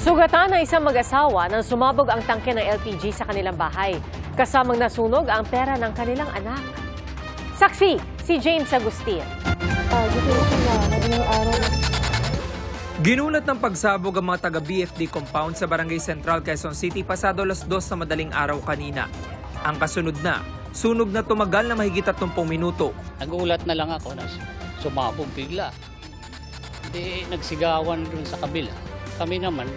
Sugatan ng isang mag-asawa nang sumabog ang tangke ng LPG sa kanilang bahay. Kasamang nasunog ang pera ng kanilang anak. Saksi, si James Agustin. Ginulat ng pagsabog ang mga taga-BFD compound sa Barangay Central, Quezon City pasado alas 2 sa madaling araw kanina. Ang kasunod na, sunog na tumagal na mahigit 30 minuto. Nagulat na lang ako na sumabog bigla. Di nagsigawan dun sa kabila. Kami naman,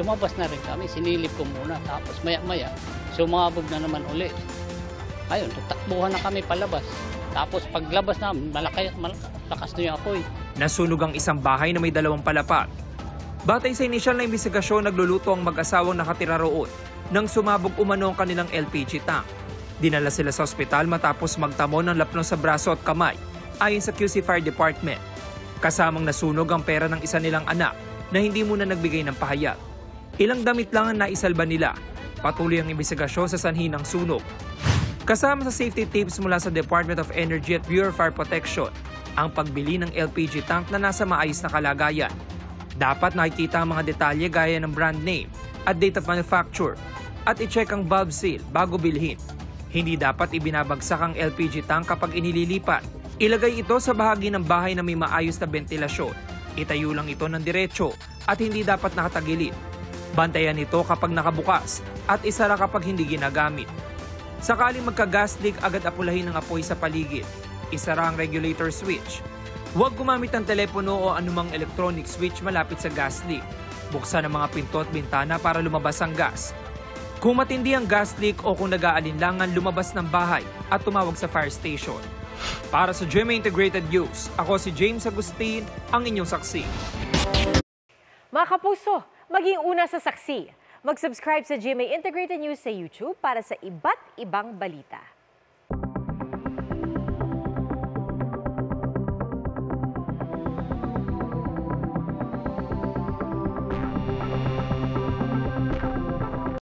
lumabas na rin kami. Sinilip ko muna. Tapos maya-maya, sumabog na naman uli. Ayun, takbuhan na kami palabas. Tapos paglabas namin, malakas na yung apoy. Nasunog ang isang bahay na may 2 palapag. Batay sa inisyal na imbestigasyon, nagluluto ang mag-asawang nakatira roon nang sumabog umano ang kanilang LPG tank. Dinala sila sa ospital matapos magtamo ng lapno sa braso at kamay, ayon sa QC Fire Department. Kasamang nasunog ang pera ng isa nilang anak na hindi muna nagbigay ng pahayag. Ilang damit lang ang naisalba nila. Patuloy ang imbestigasyon sa sanhi ng sunog. Kasama sa safety tips mula sa Department of Energy at Bureau of Fire Protection, ang pagbili ng LPG tank na nasa maayos na kalagayan. Dapat nakikita ang mga detalye gaya ng brand name at date of manufacture at i-check ang valve seal bago bilhin. Hindi dapat ibinabagsak ang LPG tank kapag inililipat. Ilagay ito sa bahagi ng bahay na may maayos na ventilasyon. Itayo lang ito ng diretso at hindi dapat nakatagilid. Bantayan ito kapag nakabukas at isara kapag hindi ginagamit. Sakaling magka-gas leak, agad apulahin ang apoy sa paligid. Isara ang regulator switch. Huwag gumamit ng telepono o anumang electronic switch malapit sa gas leak. Buksan ang mga pinto at bintana para lumabas ang gas. Kung matindi ang gas leak o kung nag-aalinlangan, lumabas ng bahay at tumawag sa fire station. Para sa GMA Integrated News, ako si James Agustin, ang inyong saksi. Mga kapuso, maging una sa saksi. Mag-subscribe sa GMA Integrated News sa YouTube para sa iba't ibang balita.